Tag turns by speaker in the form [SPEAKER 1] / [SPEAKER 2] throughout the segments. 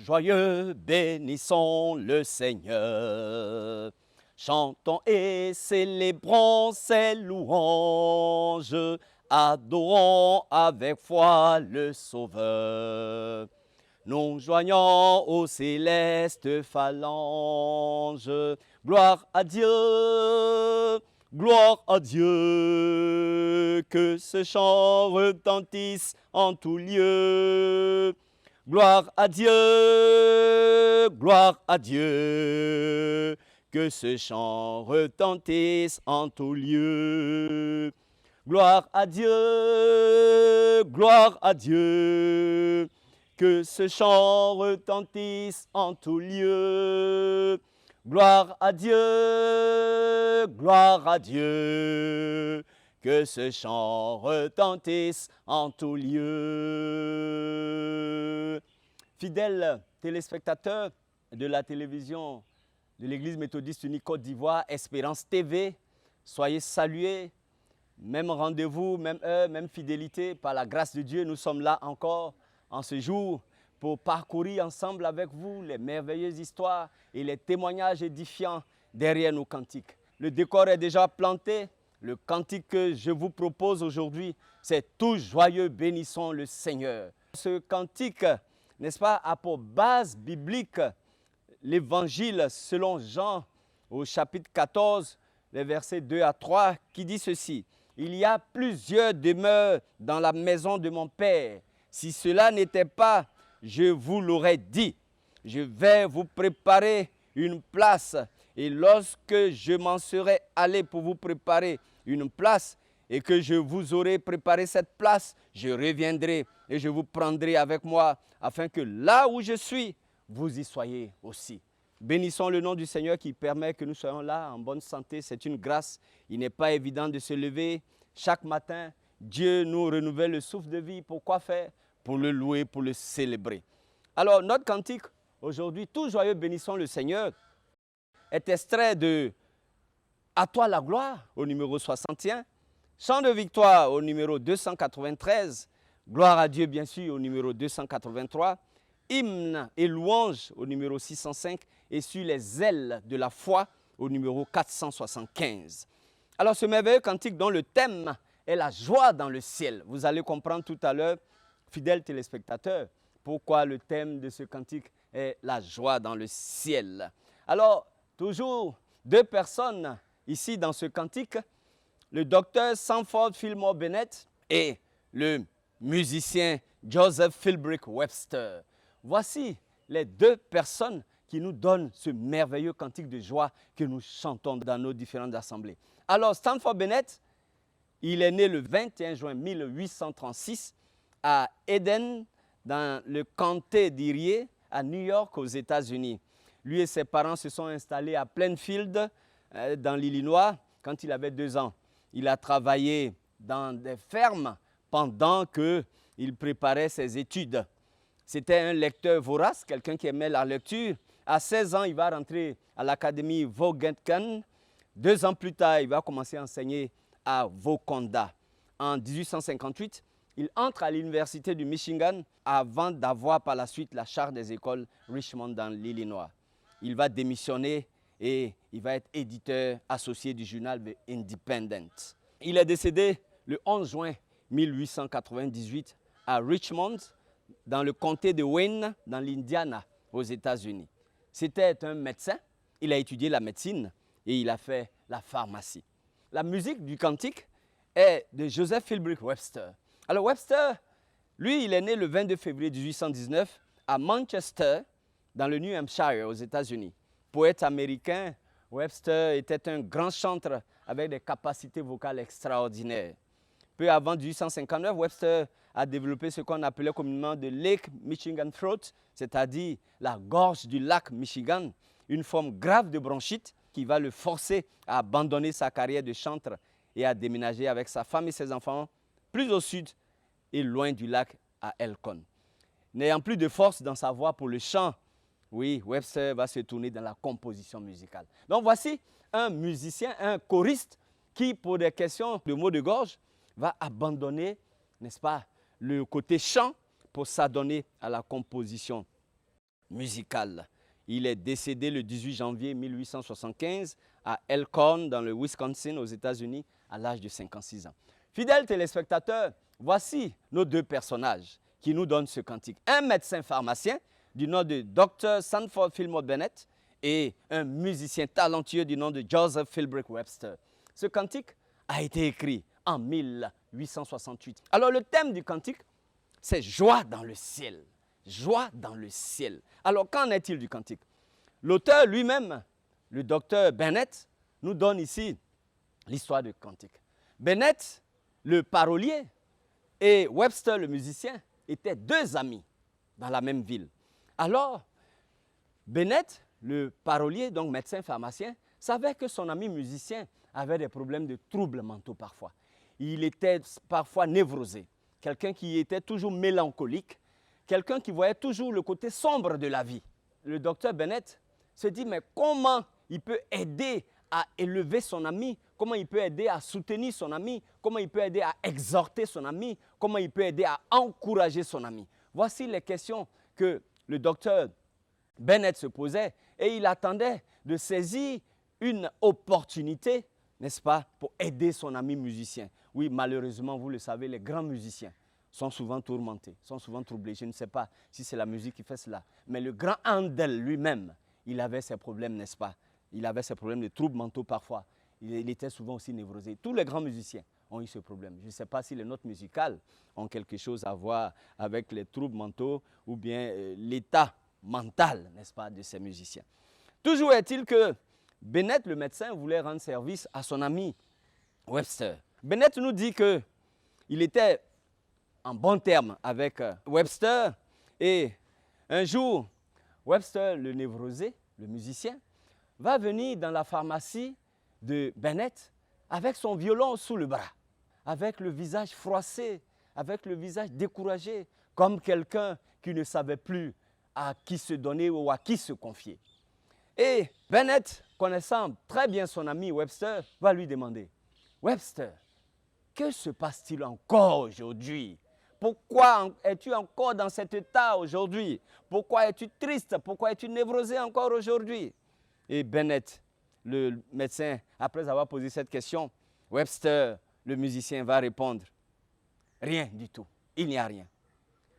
[SPEAKER 1] joyeux, bénissons le Seigneur. Chantons et célébrons ses louanges, adorons avec foi le Sauveur. Nous joignons aux célestes phalanges. Gloire à Dieu, gloire à Dieu, que ce chant retentisse en tout lieu. Gloire à Dieu, que ce chant retentisse en tout lieu. Gloire à Dieu, que ce chant retentisse en tout lieu. Gloire à Dieu, que ce chant retentisse en tout lieu. Fidèles téléspectateurs de la télévision de l'Église méthodiste unie Côte d'Ivoire, Espérance TV, soyez salués. Même rendez-vous, même heure, même fidélité, par la grâce de Dieu, nous sommes là encore en ce jour pour parcourir ensemble avec vous les merveilleuses histoires et les témoignages édifiants derrière nos cantiques. Le décor est déjà planté. Le cantique que je vous propose aujourd'hui, c'est « Tous joyeux bénissons le Seigneur ». Ce cantique, n'est-ce pas, a pour base biblique l'évangile selon Jean au chapitre 14, les versets 2 à 3, qui dit ceci. « Il y a plusieurs demeures dans la maison de mon Père. Si cela n'était pas, je vous l'aurais dit. Je vais vous préparer une place. Et lorsque je m'en serai allé pour vous préparer une place et que je vous aurai préparé cette place, je reviendrai et je vous prendrai avec moi afin que là où je suis, vous y soyez aussi. » Bénissons le nom du Seigneur qui permet que nous soyons là en bonne santé. C'est une grâce. Il n'est pas évident de se lever chaque matin. Dieu nous renouvelle le souffle de vie. Pourquoi faire? Pour le louer, pour le célébrer. Alors, notre cantique aujourd'hui, « Tous joyeux bénissons le Seigneur » est extrait de « À toi la gloire » au numéro 61, « Chant de victoire » au numéro 293, « Gloire à Dieu » bien sûr au numéro 283, « Hymne et louange » au numéro 605 et « Sur les ailes de la foi » au numéro 475. Alors ce merveilleux cantique dont le thème est la joie dans le ciel. Vous allez comprendre tout à l'heure, fidèles téléspectateurs, pourquoi le thème de ce cantique est la joie dans le ciel. Alors, toujours deux personnes ici dans ce cantique, le docteur Sanford Fillmore Bennett et le musicien Joseph Philbrick Webster. Voici les deux personnes qui nous donnent ce merveilleux cantique de joie que nous chantons dans nos différentes assemblées. Alors, Sanford Bennett, il est né le 21 juin 1836 à Eden, dans le comté d'Erie, à New York, aux États-Unis. Lui et ses parents se sont installés à Plainfield, dans l'Illinois, quand il avait 2 ans. Il a travaillé dans des fermes pendant qu'il préparait ses études. C'était un lecteur vorace, quelqu'un qui aimait la lecture. À 16 ans, il va rentrer à l'Académie Vaughan. 2 ans plus tard, il va commencer à enseigner à Wauconda. En 1858, il entre à l'Université du Michigan avant d'avoir par la suite la charte des écoles Richmond dans l'Illinois. Il va démissionner et il va être éditeur associé du journal The Independent. Il est décédé le 11 juin 1898 à Richmond, dans le comté de Wayne, dans l'Indiana, aux États-Unis. C'était un médecin, il a étudié la médecine et il a fait la pharmacie. La musique du cantique est de Joseph Philbrick Webster. Alors Webster, lui, il est né le 22 février 1819 à Manchester, dans le New Hampshire, aux États-Unis. Poète américain, Webster était un grand chanteur avec des capacités vocales extraordinaires. Peu avant 1859, Webster a développé ce qu'on appelait communément de Lake Michigan Throat, c'est-à-dire la gorge du lac Michigan, une forme grave de bronchite qui va le forcer à abandonner sa carrière de chanteur et à déménager avec sa femme et ses enfants plus au sud et loin du lac à Elkhorn. N'ayant plus de force dans sa voix pour le chant, oui, Webster va se tourner dans la composition musicale. Donc voici un musicien, un choriste qui, pour des questions de mots de gorge, va abandonner, n'est-ce pas, le côté chant pour s'adonner à la composition. musical. Il est décédé le 18 janvier 1875 à Elkhorn, dans le Wisconsin, aux États-Unis, à l'âge de 56 ans. Fidèles téléspectateurs, voici nos deux personnages qui nous donnent ce cantique. Un médecin pharmacien du nom de Dr. Sanford Fillmore Bennett et un musicien talentueux du nom de Joseph Philbrick Webster. Ce cantique a été écrit en 1868. Alors le thème du cantique, c'est joie dans le ciel. Joie dans le ciel. Alors qu'en est-il du cantique? L'auteur lui-même, le docteur Bennett, nous donne ici l'histoire du cantique. Bennett, le parolier, et Webster, le musicien, étaient deux amis dans la même ville. Alors, Bennett, le parolier, donc médecin pharmacien, savait que son ami musicien avait des problèmes de troubles mentaux parfois. Il était parfois névrosé, quelqu'un qui était toujours mélancolique, quelqu'un qui voyait toujours le côté sombre de la vie. Le docteur Bennett se dit, mais comment il peut aider à élever son ami, comment il peut aider à soutenir son ami, comment il peut aider à exhorter son ami, comment il peut aider à encourager son ami. Voici les questions que le docteur Bennett se posait et il attendait de saisir une opportunité, n'est-ce pas, pour aider son ami musicien. Oui, malheureusement, vous le savez, les grands musiciens sont souvent tourmentés, sont souvent troublés. Je ne sais pas si c'est la musique qui fait cela. Mais le grand Handel lui-même, il avait ses problèmes, n'est-ce pas? Il avait ses problèmes de troubles mentaux parfois. Il était souvent aussi névrosé. Tous les grands musiciens ont eu ce problème. Je ne sais pas si les notes musicales ont quelque chose à voir avec les troubles mentaux ou bien l'état mental, n'est-ce pas, de ces musiciens. Toujours est-il que Bennett, le médecin, voulait rendre service à son ami Webster. Bennett nous dit qu'il était en bon terme avec Webster et un jour, Webster, le névrosé, le musicien, va venir dans la pharmacie de Bennett avec son violon sous le bras, avec le visage froissé, avec le visage découragé, comme quelqu'un qui ne savait plus à qui se donner ou à qui se confier. Et Bennett, connaissant très bien son ami Webster, va lui demander, « Webster, que se passe-t-il encore aujourd'hui? Pourquoi es-tu encore dans cet état aujourd'hui? Pourquoi es-tu triste? Pourquoi es-tu névrosé encore aujourd'hui? » Et Bennett, le médecin, après avoir posé cette question, Webster, le musicien, va répondre, « Rien du tout, il n'y a rien.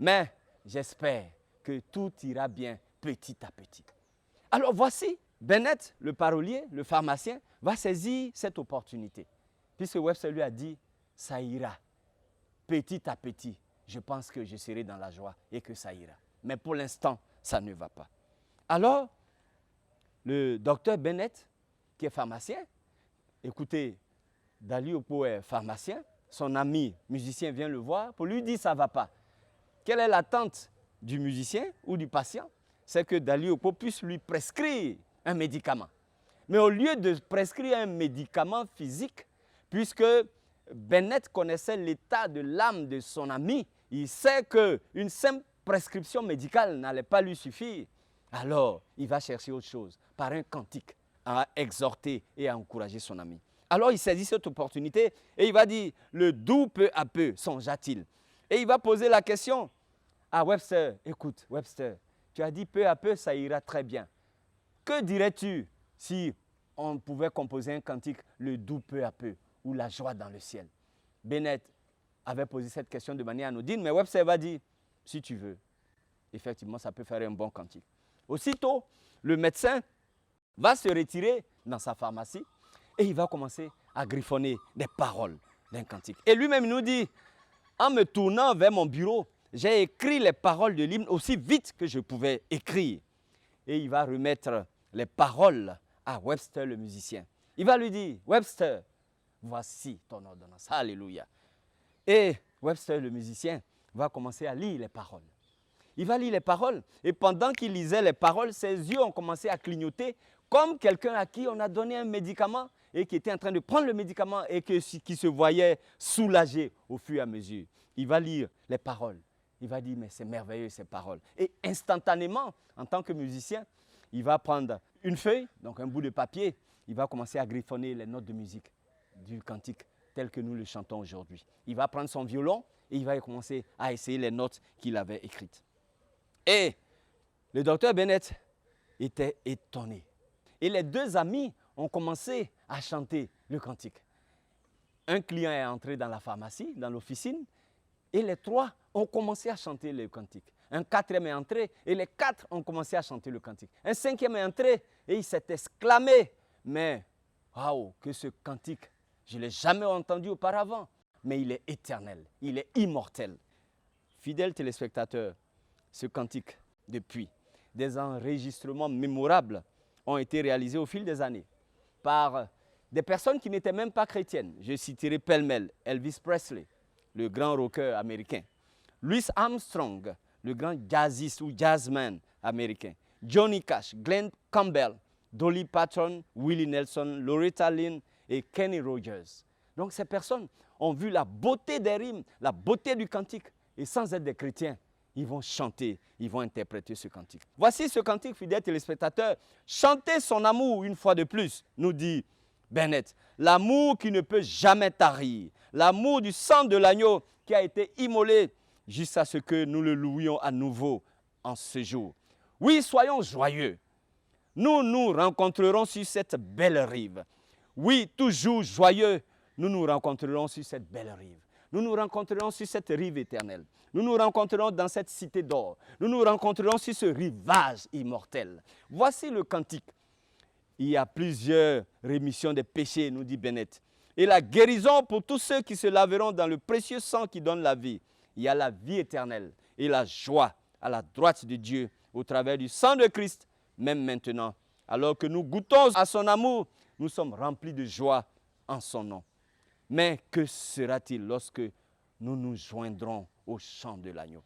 [SPEAKER 1] Mais j'espère que tout ira bien petit à petit. » Alors voici, Bennett, le parolier, le pharmacien, va saisir cette opportunité. Puisque Webster lui a dit, ça ira, petit à petit, je pense que je serai dans la joie et que ça ira. Mais pour l'instant, ça ne va pas. Alors, le docteur Bennett, qui est pharmacien, écoutez, Dali Opo est pharmacien, son ami musicien vient le voir pour lui dire ça ne va pas. Quelle est l'attente du musicien ou du patient? C'est que Dali Opo puisse lui prescrire un médicament. Mais au lieu de prescrire un médicament physique, puisque Bennett connaissait l'état de l'âme de son ami, il sait qu'une simple prescription médicale n'allait pas lui suffire. Alors, il va chercher autre chose, par un cantique, à exhorter et à encourager son ami. Alors, il saisit cette opportunité et il va dire, le doux peu à peu songea-t-il. Et il va poser la question à Webster, écoute, Webster, tu as dit peu à peu, ça ira très bien. Que dirais-tu si on pouvait composer un cantique, le doux peu à peu, ou la joie dans le ciel? Bennett avait posé cette question de manière anodine, mais Webster va dire, si tu veux, effectivement, ça peut faire un bon cantique. Aussitôt, le médecin va se retirer dans sa pharmacie et il va commencer à griffonner des paroles d'un cantique. Et lui-même nous dit, en me tournant vers mon bureau, j'ai écrit les paroles de l'hymne aussi vite que je pouvais écrire. Et il va remettre les paroles à Webster, le musicien. Il va lui dire, Webster, voici ton ordonnance. Alléluia. Et Webster, le musicien, va commencer à lire les paroles. Il va lire les paroles et pendant qu'il lisait les paroles, ses yeux ont commencé à clignoter comme quelqu'un à qui on a donné un médicament et qui était en train de prendre le médicament et qui se voyait soulagé au fur et à mesure. Il va lire les paroles. Il va dire, mais c'est merveilleux ces paroles. Et instantanément, en tant que musicien, il va prendre une feuille, donc un bout de papier, il va commencer à griffonner les notes de musique du cantique tel que nous le chantons aujourd'hui. Il va prendre son violon et il va commencer à essayer les notes qu'il avait écrites. Et Le docteur Bennett était étonné. Et les deux amis ont commencé à chanter le cantique. Un client est entré dans la pharmacie, dans l'officine, et les trois ont commencé à chanter le cantique. Un quatrième est entré, et les quatre ont commencé à chanter le cantique. Un cinquième est entré, et il s'est exclamé, mais waouh, que ce cantique, je ne l'ai jamais entendu auparavant, mais il est éternel, il est immortel. Fidèles téléspectateurs, ce cantique, depuis, des enregistrements mémorables ont été réalisés au fil des années par des personnes qui n'étaient même pas chrétiennes. Je citerai pêle-mêle Elvis Presley, le grand rocker américain, Louis Armstrong, le grand jazziste ou jazzman américain, Johnny Cash, Glenn Campbell, Dolly Parton, Willie Nelson, Loretta Lynn et Kenny Rogers. Donc ces personnes ont vu la beauté des rimes, la beauté du cantique, et sans être des chrétiens, ils vont chanter, ils vont interpréter ce cantique. Voici ce cantique, fidèles téléspectateurs. Chantez son amour une fois de plus, nous dit Bennett. L'amour qui ne peut jamais tarir. L'amour du sang de l'agneau qui a été immolé jusqu'à ce que nous le louions à nouveau en ce jour. Oui, soyons joyeux. Nous nous rencontrerons sur cette belle rive. Oui, toujours joyeux, nous nous rencontrerons sur cette belle rive. Nous nous rencontrerons sur cette rive éternelle. Nous nous rencontrerons dans cette cité d'or. Nous nous rencontrerons sur ce rivage immortel. Voici le cantique. Il y a plusieurs rémissions des péchés, nous dit Bennett. Et la guérison pour tous ceux qui se laveront dans le précieux sang qui donne la vie. Il y a la vie éternelle et la joie à la droite de Dieu au travers du sang de Christ, même maintenant. Alors que nous goûtons à son amour, nous sommes remplis de joie en son nom. Mais que sera-t-il lorsque nous nous joindrons au chant de l'agneau?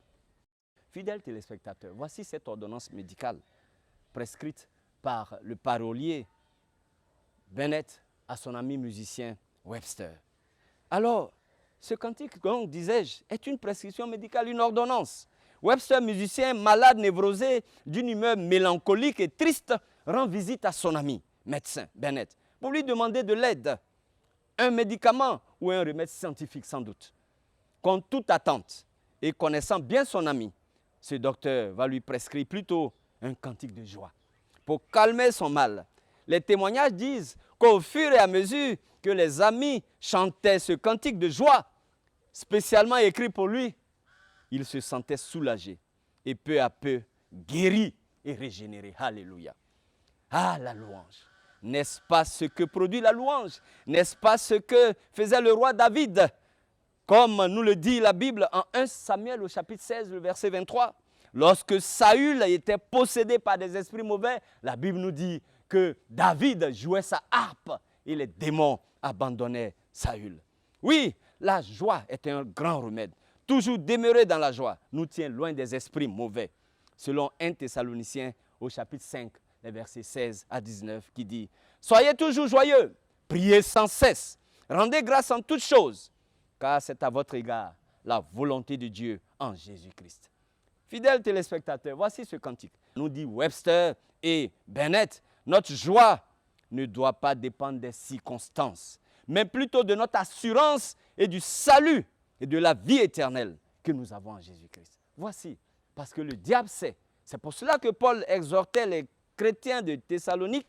[SPEAKER 1] Fidèles téléspectateurs, voici cette ordonnance médicale prescrite par le parolier Bennett à son ami musicien Webster. Alors, ce cantique, donc, disais-je, est une prescription médicale, une ordonnance. Webster, musicien malade, névrosé, d'une humeur mélancolique et triste, rend visite à son ami, médecin Bennett, pour lui demander de l'aide. Un médicament ou un remède scientifique sans doute. Contre toute attente et connaissant bien son ami, ce docteur va lui prescrire plutôt un cantique de joie pour calmer son mal. Les témoignages disent qu'au fur et à mesure que les amis chantaient ce cantique de joie, spécialement écrit pour lui, il se sentait soulagé et peu à peu guéri et régénéré. Alléluia. Ah, la louange. N'est-ce pas ce que produit la louange? N'est-ce pas ce que faisait le roi David? Comme nous le dit la Bible en 1 Samuel au chapitre 16, le verset 23. Lorsque Saül était possédé par des esprits mauvais, la Bible nous dit que David jouait sa harpe et les démons abandonnaient Saül. Oui, la joie est un grand remède. Toujours demeurer dans la joie nous tient loin des esprits mauvais. Selon 1 Thessaloniciens au chapitre 5, les versets 16 à 19, qui dit « Soyez toujours joyeux, priez sans cesse, rendez grâce en toutes choses, car c'est à votre égard la volonté de Dieu en Jésus-Christ. » Fidèles téléspectateurs, voici ce cantique. Nous dit Webster et Bennett, notre joie ne doit pas dépendre des circonstances, mais plutôt de notre assurance et du salut et de la vie éternelle que nous avons en Jésus-Christ. Voici, parce que le diable sait. C'est pour cela que Paul exhortait les chrétiens de Thessalonique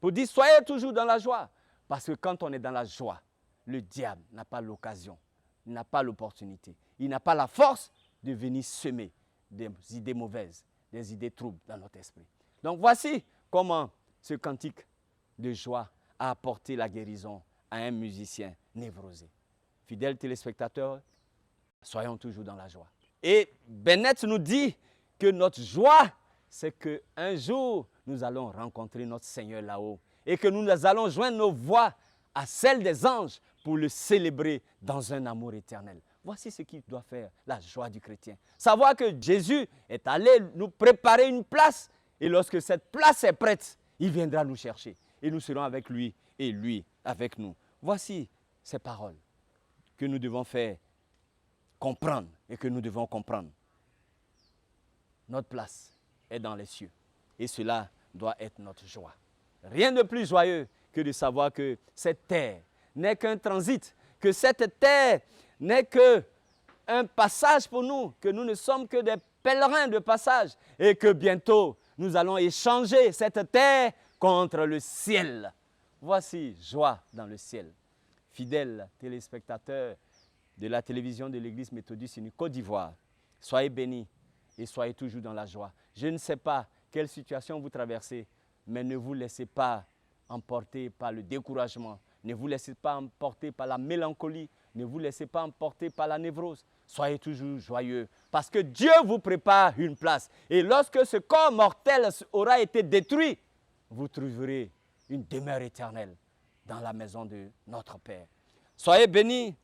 [SPEAKER 1] pour dire, soyez toujours dans la joie. Parce que quand on est dans la joie, le diable n'a pas l'occasion, il n'a pas l'opportunité, il n'a pas la force de venir semer des idées mauvaises, des idées troubles dans notre esprit. Donc voici comment ce cantique de joie a apporté la guérison à un musicien névrosé. Fidèles téléspectateurs, soyons toujours dans la joie. Et Bennett nous dit que notre joie, c'est qu'un jour, nous allons rencontrer notre Seigneur là-haut et que nous allons joindre nos voix à celles des anges pour le célébrer dans un amour éternel. Voici ce qui doit faire la joie du chrétien. Savoir que Jésus est allé nous préparer une place et lorsque cette place est prête, il viendra nous chercher et nous serons avec lui et lui avec nous. Voici ces paroles que nous devons faire comprendre et que nous devons comprendre. Notre place est dans les cieux et cela doit être notre joie. Rien de plus joyeux que de savoir que cette terre n'est qu'un transit, que cette terre n'est qu'un passage pour nous, que nous ne sommes que des pèlerins de passage et que bientôt nous allons échanger cette terre contre le ciel. Voici joie dans le ciel. Fidèles téléspectateurs de la télévision de l'Église méthodiste unie Côte d'Ivoire, soyez bénis et soyez toujours dans la joie. Je ne sais pas quelle situation vous traversez, mais ne vous laissez pas emporter par le découragement. Ne vous laissez pas emporter par la mélancolie. Ne vous laissez pas emporter par la névrose. Soyez toujours joyeux parce que Dieu vous prépare une place. Et lorsque ce corps mortel aura été détruit, vous trouverez une demeure éternelle dans la maison de notre Père. Soyez bénis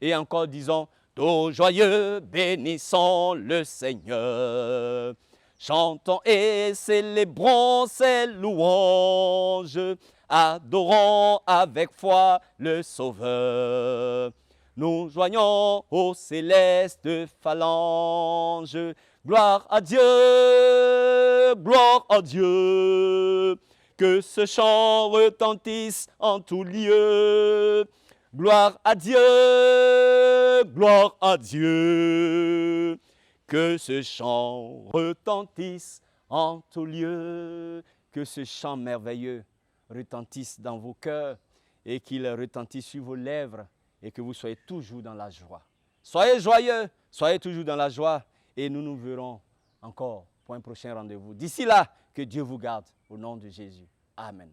[SPEAKER 1] et encore disons, tous joyeux, bénissons le Seigneur. Chantons et célébrons ses louanges, adorons avec foi le Sauveur. Nous joignons aux célestes phalanges. Gloire à Dieu, gloire à Dieu. Que ce chant retentisse en tout lieu. Gloire à Dieu, gloire à Dieu. Que ce chant retentisse en tout lieu. Que ce chant merveilleux retentisse dans vos cœurs et qu'il retentisse sur vos lèvres et que vous soyez toujours dans la joie. Soyez joyeux, soyez toujours dans la joie et nous nous verrons encore pour un prochain rendez-vous. D'ici là, que Dieu vous garde au nom de Jésus. Amen.